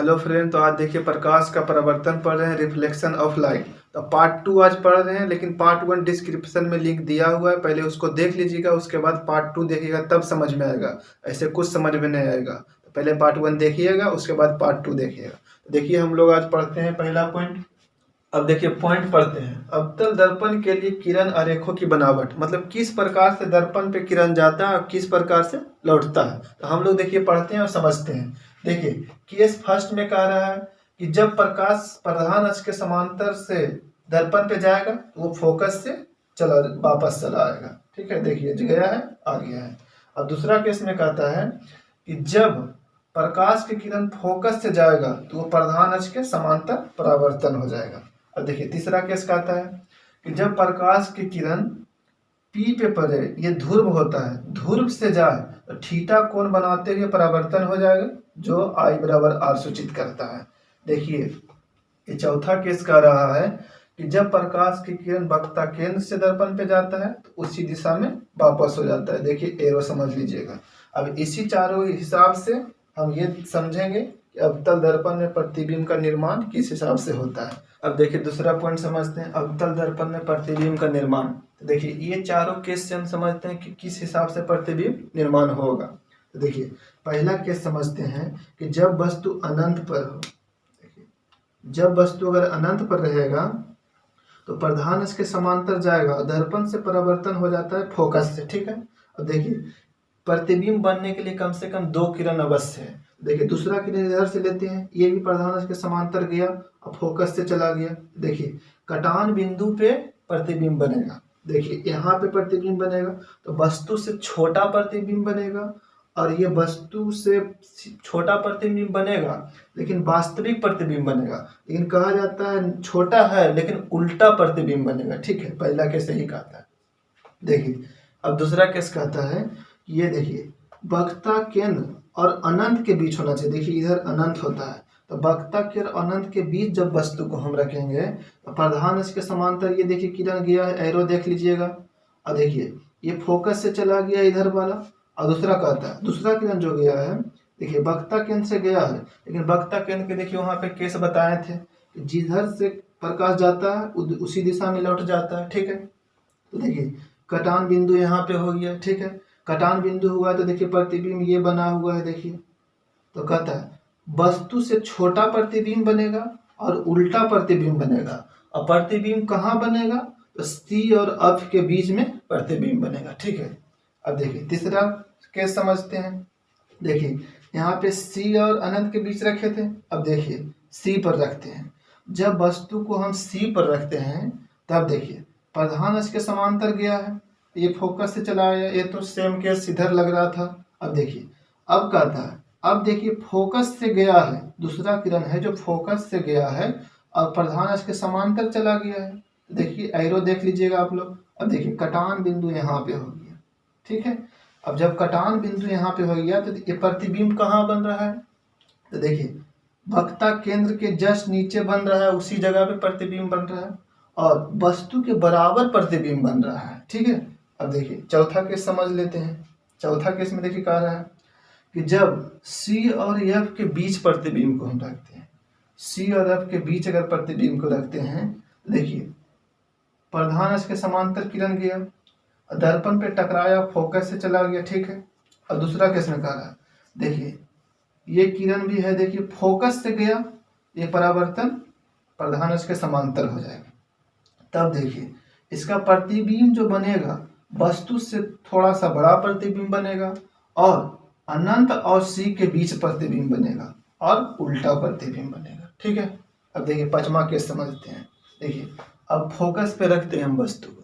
Hello friend, तो आज देखिए प्रकाश का परावर्तन पढ़ रहे हैं, रिफ्लेक्शन ऑफ लाइट। तो पार्ट 2 आज पढ़ रहे हैं, लेकिन पार्ट 1 डिस्क्रिप्शन में लिंक दिया हुआ है, पहले उसको देख लीजिएगा, उसके बाद पार्ट 2 देखिएगा तब समझ में आएगा। ऐसे कुछ समझ में नहीं आएगा, तो पहले पार्ट 1 देखिएगा, उसके बाद पार्ट 2 देखिएगा। तो देखिए हम लोग आज पढ़ते हैं पहला पॉइंट। अब देखिए पॉइंट पढ़ते हैं। अवतल दर्पण के लिए किरण आरेखों की बनावट, मतलब किस प्रकार से दर्पण पे किरण जाता है और किस प्रकार से लौटता है। तो हम लोग देखिए पढ़ते हैं और समझते हैं। देखिए केस फर्स्ट में कह रहा है कि जब प्रकाश प्रधान अक्ष के समांतर से दर्पण पे जाएगा तो वो फोकस से वापस चला आएगा। ठीक है, देखिए गया है, आ गया है। अब दूसरा केस में कहता है कि जब प्रकाश की किरण फोकस से जाएगा तो वो प्रधान अक्ष के समांतर परावर्तन हो जाएगा। अब देखिए तीसरा केस कहता है कि जब प्रकाश की किरण पी पे पड़े, ये ध्रुव होता है, ध्रुव से जाए तो थीटा कोण बनाते हुए परावर्तन हो जाएगा, जो आई बराबर आर सूचित करता है। देखिए ये चौथा केस कह रहा है कि जब प्रकाश की किरण वक्ता केंद्र से दर्पण पे जाता है तो उसी दिशा में वापस हो जाता है। देखिए एरो समझ लीजिएगा। अब इसी चारों हिसाब से हम ये समझेंगे कि अवतल दर्पण में प्रतिबिंब का निर्माण किस हिसाब से होता है। अब देखिए दूसरा पॉइंट समझते हैं, अवतल दर्पण में प्रतिबिंब का निर्माण। तो देखिए ये चारों केस से हम समझते हैं कि किस हिसाब से प्रतिबिंब निर्माण होगा। तो देखिए पहला केस समझते हैं कि जब वस्तु अनंत पर हो। देखिए जब वस्तु अगर अनंत पर रहेगा तो प्रधान इसके समांतर जाएगा और दर्पण से परावर्तन हो जाता है फोकस से। ठीक है, अब देखिए प्रतिबिंब बनने के लिए कम से कम 2 किरण अवश्य है। देखिए दूसरा किरण इधर से लेते हैं, ये भी प्रधान के समांतर गया और फोकस से चला गया। देखिए कटान बिंदु पे प्रतिबिंब बनेगा। देखिए यहाँ पे प्रतिबिंब बनेगा तो वस्तु से छोटा प्रतिबिंब बनेगा, और ये वस्तु से छोटा प्रतिबिंब बनेगा लेकिन वास्तविक प्रतिबिंब बनेगा। लेकिन कहा जाता है छोटा है लेकिन उल्टा प्रतिबिंब बनेगा। ठीक है, पहला केस यही कहता है। देखिए अब दूसरा केस कहता है, ये देखिए वक्ता केंद्र और अनंत के बीच होना चाहिए। देखिए इधर अनंत होता है, तो वक्ता के और अनंत के बीच जब वस्तु को हम रखेंगे तो प्रधान इसके समांतर, ये देखिए किरण गया है, एरो देख लीजिएगा। और देखिए ये फोकस से चला गया इधर वाला। और दूसरा कहता है, दूसरा किरण जो गया है देखिए वक्ता केंद्र से गया है, लेकिन वक्ता केंद्र के देखिए वहां पे केस बताए थे कि जिधर से प्रकाश जाता है उसी दिशा में लौट जाता है। ठीक है, तो देखिए कटान बिंदु यहाँ पे हो गया। ठीक है, कटान बिंदु हुआ तो देखिए प्रतिबिंब ये बना हुआ है। देखिए तो कहता है वस्तु से छोटा प्रतिबिंब बनेगा और उल्टा प्रतिबिंब बनेगा। और प्रतिबिंब कहाँ बनेगा, तो सी और एफ के बीच में प्रतिबिंब बनेगा। ठीक है, अब देखिए तीसरा केस समझते हैं। देखिए यहाँ पे सी और अनंत के बीच रखे थे, अब देखिए सी पर रखते हैं। जब वस्तु को हम सी पर रखते हैं तब देखिए प्रधान अक्ष के समांतर गया है, ये फोकस से चला आया, ये तो सेम केस इधर लग रहा था। अब देखिए अब कहता है, अब देखिए फोकस से गया है, दूसरा किरण है जो फोकस से गया है और प्रधान अक्ष के समांतर चला गया है। देखिए एरो देख लीजिएगा आप लोग। अब देखिए कटान बिंदु यहाँ पे हो गया। ठीक है, अब जब कटान बिंदु यहाँ पे हो गया तो ये प्रतिबिंब कहाँ बन रहा है, तो देखिए वक्ता केंद्र के जस्ट नीचे बन रहा है, उसी जगह पे प्रतिबिंब बन रहा है और वस्तु के बराबर प्रतिबिंब बन रहा है। ठीक है, अब देखिए चौथा केस समझ लेते हैं। चौथा केस में देखिए कह रहा है कि जब सी और एफ के बीच प्रतिबिंब को हम रखते हैं, सी और एफ के बीच अगर प्रतिबिंब को रखते हैं तो देखिए प्रधान अक्ष के समांतर किरण गया, दर्पण पे टकराया, फोकस से चला गया। ठीक है, और दूसरा केस में कह रहा है देखिए ये किरण भी है, देखिए फोकस से गया, ये परावर्तन प्रधान अक्ष के समांतर हो जाएगा। तब देखिए इसका प्रतिबिंब जो बनेगा वस्तु से थोड़ा सा बड़ा प्रतिबिंब बनेगा और अनंत और सी के बीच प्रतिबिंब बनेगा और उल्टा प्रतिबिंब बनेगा। ठीक है, अब देखिए पांचवा केस समझते हैं। देखिए अब फोकस पे रखते हैं हम वस्तु को,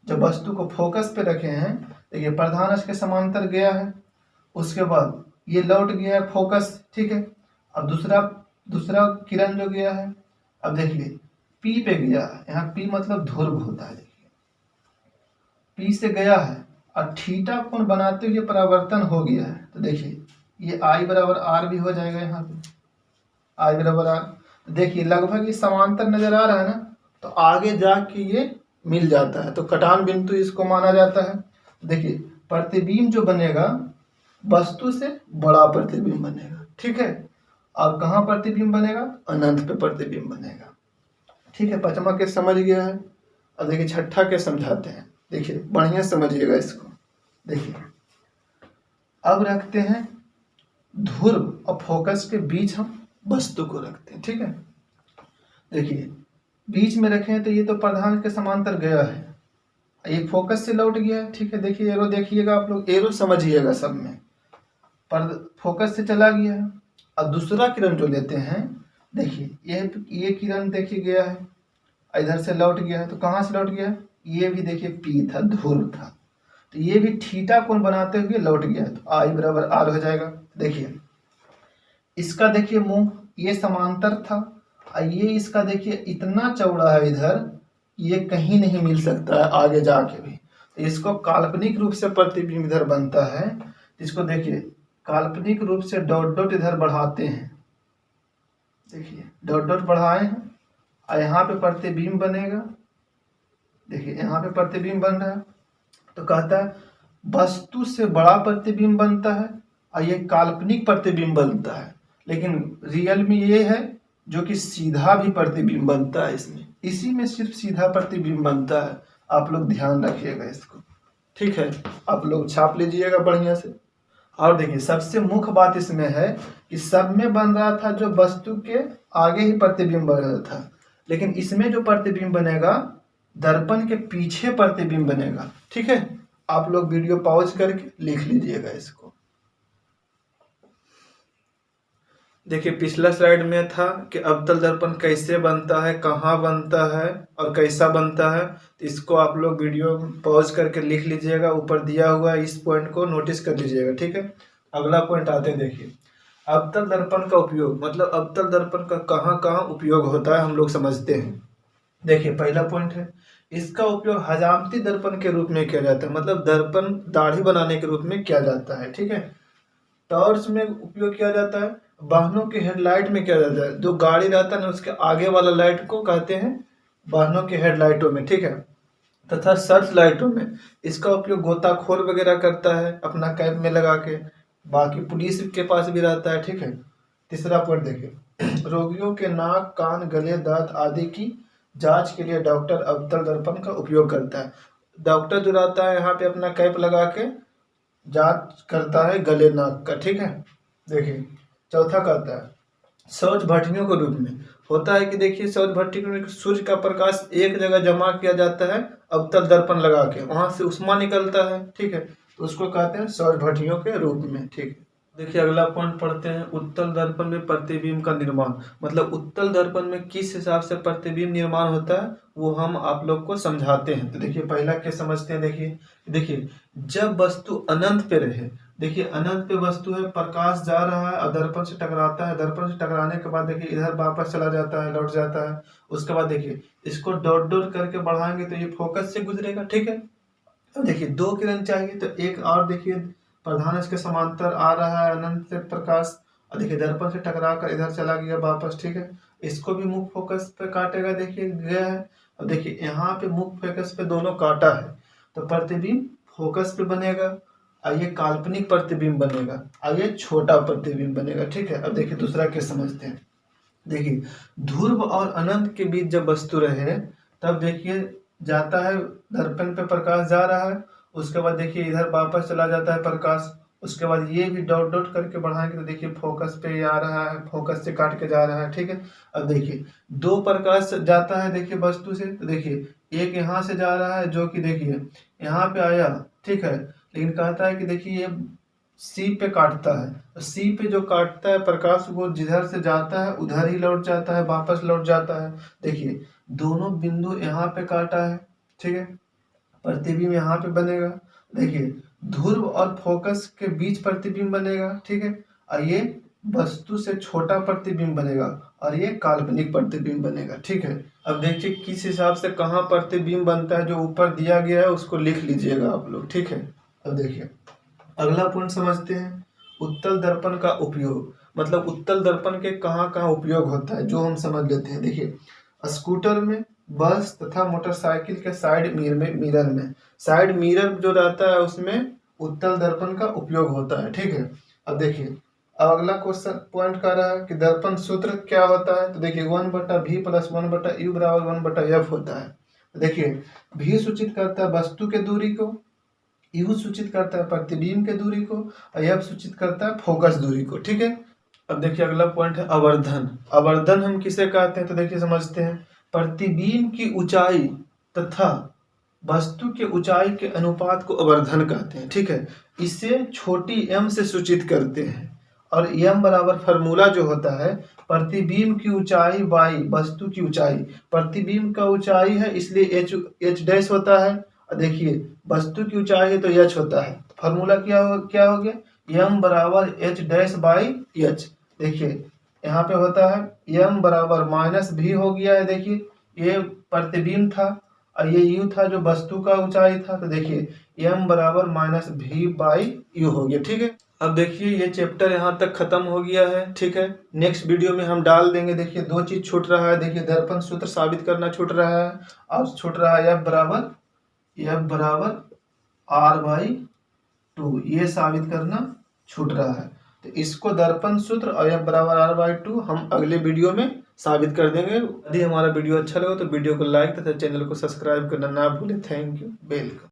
जब वस्तु को फोकस पे रखे हैं देखिए प्रधान अक्ष के समांतर गया है, उसके बाद ये लौट गया है फोकस। ठीक है, अब दूसरा किरण जो गया है, अब देखिए पी पे गया है, यहाँ पी मतलब ध्रुव होता है। देखिए पी से गया है और थीटा कोण बनाते हुए परावर्तन हो गया है, तो देखिए ये आई बराबर आर भी हो जाएगा। यहाँ पे आई बराबर आर, देखिए लगभग ये समांतर नजर आ रहा है ना, तो आगे जाके ये मिल जाता है, तो कटान बिंदु इसको माना जाता है। देखिए प्रतिबिंब जो बनेगा वस्तु से बड़ा प्रतिबिंब बनेगा। ठीक है, और कहाँ प्रतिबिंब बनेगा? अनंत पे प्रतिबिंब बनेगा। ठीक है, पांचवा केस समझ गया है। अब देखिए छठा केस समझाते हैं। देखिए बढ़िया समझिएगा इसको। देखिए अब रखते हैं ध्रुव और फोकस के बीच हम वस्तु को रखते हैं। ठीक है, देखिए बीच में रखे हैं तो ये तो प्रधान के समांतर गया है, ये फोकस से लौट गया है। ठीक है, देखिए एरो देखिएगा आप लोग, एरो समझिएगा सब में, पर फोकस से चला गया है। अब दूसरा किरण जो लेते हैं, देखिए ये किरण देखिए गया है, इधर से लौट गया है, तो कहाँ से लौट गया है? ये भी देखिए पी था, ध्रुव था, तो ये भी थीटा कोण बनाते हुए लौट गया है, तो आई बराबर आर हो जाएगा। देखिए इसका देखिए मुंह ये समांतर था, और ये इसका देखिए इतना चौड़ा है इधर, ये कहीं नहीं मिल सकता है आगे जाके भी, तो इसको काल्पनिक रूप से प्रतिबिंब इधर बनता है। इसको देखिए काल्पनिक रूप से डॉट डॉट इधर बढ़ाते हैं, देखिए डॉट डॉट बढ़ाए हैं, और यहाँ पे प्रतिबिंब बनेगा। देखिए यहाँ पे प्रतिबिंब बन रहा है, तो कहता है वस्तु से बड़ा प्रतिबिंब बनता है और ये काल्पनिक प्रतिबिंब बनता है, लेकिन रियल में ये है जो कि सीधा भी प्रतिबिंब बनता है इसमें, इसी में सिर्फ सीधा प्रतिबिंब बनता है। आप लोग ध्यान रखिएगा इसको। ठीक है, आप लोग छाप लीजिएगा बढ़िया से। और देखिए सबसे मुख्य बात इसमें है कि सब में बन रहा था जो वस्तु के आगे ही प्रतिबिंब बन रहा था, लेकिन इसमें जो प्रतिबिंब बनेगा दर्पण के पीछे प्रतिबिंब बनेगा। ठीक है, आप लोग वीडियो पॉज करके लिख लीजिएगा इसको। देखिए पिछला स्लाइड में था कि अवतल दर्पण कैसे बनता है, कहाँ बनता है और कैसा बनता है, तो इसको आप लोग वीडियो पॉज करके लिख लीजिएगा, ऊपर दिया हुआ है, इस पॉइंट को नोटिस कर लीजिएगा। ठीक है, अगला पॉइंट आते हैं। देखिए अवतल दर्पण का उपयोग, मतलब अवतल दर्पण का कहाँ कहाँ उपयोग होता है हम लोग समझते हैं। देखिए पहला पॉइंट है, इसका उपयोग हजामती दर्पण के रूप में किया जाता है, मतलब दर्पण दाढ़ी बनाने के रूप में किया जाता है। ठीक है, टॉर्च में उपयोग किया जाता है, वाहनों के हेडलाइट में किया जाता है, जो गाड़ी रहता है ना उसके आगे वाला लाइट को कहते हैं वाहनों के हेडलाइटों में। ठीक है, तथा सर्च लाइटों में इसका उपयोग गोताखोर वगैरह करता है अपना कैप में लगा के, बाकी पुलिस के पास भी रहता है। ठीक है, तीसरा पॉइंट देखिए, रोगियों के नाक, कान, गले, दांत आदि की जांच के लिए डॉक्टर अवतल दर्पण का उपयोग करता है। डॉक्टर जो रहता है यहाँ पे अपना कैप लगा के जांच करता है गले, नाक का। ठीक है, देखिए चौथा कहता है सौर भट्टियों के रूप में होता है कि देखिए सौर भट्टी में सूर्य का प्रकाश एक जगह जमा किया जाता है अवतल दर्पण लगा के, वहां से उष्मा निकलता है। ठीक है, तो उसको कहते हैं सौर भट्टियों के रूप में। ठीक है, देखिए अगला पॉइंट पढ़ते हैं, उत्तल दर्पण में प्रतिबिंब का निर्माण, मतलब उत्तल दर्पण में किस हिसाब से प्रतिबिंब निर्माण होता है वो हम आप लोग को समझाते हैं। तो देखिए पहला क्या समझते हैं। देखिए जब वस्तु अनंत पे रहे, देखिए अनंत पे वस्तु है, प्रकाश जा रहा है और दर्पण से टकराता है, दर्पण से टकराने के बाद देखिए इधर वापस चला जाता है, लौट जाता है, उसके बाद देखिए इसको डॉट डॉट करके बढ़ाएंगे तो ये फोकस से गुजरेगा। ठीक है, तो देखिए दो किरण चाहिए, तो एक और देखिए प्रधान इसके समांतर आ रहा है अनंत से प्रकाश, और देखिए दर्पण से टकरा कर इधर चला गया वापस। ठीक है, इसको भी मुख्य फोकस पे काटेगा, देखिए गया है, और देखिए यहाँ पे मुख्य फोकस पे दोनों काटा है, तो प्रतिबिंब फोकस पे बनेगा, और ये काल्पनिक प्रतिबिंब बनेगा, और ये छोटा प्रतिबिंब बनेगा। ठीक है, अब देखिए दूसरा केस समझते हैं। देखिए ध्रुव और अनंत के बीच जब वस्तु रहे तब देखिए जाता है, दर्पण पे प्रकाश जा रहा है, उसके बाद देखिए इधर वापस चला जाता है प्रकाश, उसके बाद ये भी डॉट डॉट करके बढ़ाएंगे तो देखिए फोकस पे आ रहा है, फोकस से काट के जा रहा है। ठीक है, अब देखिए दो प्रकाश जाता है देखिए वस्तु से, तो देखिए एक यहाँ से जा रहा है जो कि देखिए यहाँ पे आया। ठीक है, लेकिन कहता है कि देखिए ये सी पे काटता है, तो सी पे जो काटता है प्रकाश वो जिधर से जाता है उधर ही लौट जाता है, वापस लौट जाता है। देखिए दोनों बिंदु यहाँ पे काटा है। ठीक है, प्रतिबिंब यहाँ पे बनेगा, देखिए ध्रुव और फोकस के बीच प्रतिबिंब बनेगा। ठीक है, और ये वस्तु से छोटा प्रतिबिंब बनेगा, और ये काल्पनिक प्रतिबिंब बनेगा। ठीक है, अब देखिए किस हिसाब से कहाँ प्रतिबिंब बनता है, जो ऊपर दिया गया है उसको लिख लीजिएगा आप लोग। ठीक है, अब देखिए अगला पॉइंट समझते हैं, उत्तल दर्पण का उपयोग, मतलब उत्तल दर्पण के कहाँ कहाँ उपयोग होता है जो हम समझ लेते हैं। देखिए स्कूटर में, बस तथा मोटरसाइकिल के साइड मिरर में साइड मिरर जो रहता है उसमें उत्तल दर्पण का उपयोग होता है। ठीक है, अब देखिए अब अगला क्वेश्चन पॉइंट कर रहा है कि दर्पण सूत्र क्या होता है। तो देखिए 1/v + 1/u = 1/f होता है। तो देखिए v सूचित करता है वस्तु के दूरी को, u सूचित करता है प्रतिबिंब के दूरी को और f सूचित करता है फोकस दूरी को। ठीक है। अब देखिए अगला पॉइंट है आवर्धन। आवर्धन हम किसे कहते हैं, तो देखिए समझते हैं। प्रतिबिंब की ऊंचाई तथा वस्तु के ऊंचाई के अनुपात को आवर्धन कहते हैं। ठीक है। इसे छोटी m से सूचित करते हैं और m बराबर फार्मूला जो होता है प्रतिबिंब की ऊंचाई बाई वस्तु की ऊंचाई। प्रतिबिंब का ऊंचाई है इसलिए h डैश होता है और देखिए वस्तु की ऊंचाई है तो h होता है। फार्मूला क्या हो गया, m बराबर h डैश बाई h। देखिए यहाँ पे होता है m बराबर -v हो गया है। देखिए ये प्रतिबिंब था और ये u था जो वस्तु का ऊंचाई था। तो देखिए m बराबर -v/u हो गया। ठीक है। अब देखिए ये चैप्टर यहाँ तक खत्म हो गया है। ठीक है। नेक्स्ट वीडियो में हम डाल देंगे। देखिए दो चीज छूट रहा है। देखिए दर्पण सूत्र साबित करना छूट रहा है और छूट रहा है f बराबर r/2, ये साबित करना छूट रहा है। तो इसको दर्पण सूत्र और f बराबर r/2 हम अगले वीडियो में साबित कर देंगे। यदि हमारा वीडियो अच्छा लगा तो वीडियो को लाइक तथा चैनल को सब्सक्राइब करना ना भूलें। Thank you. वेलकम।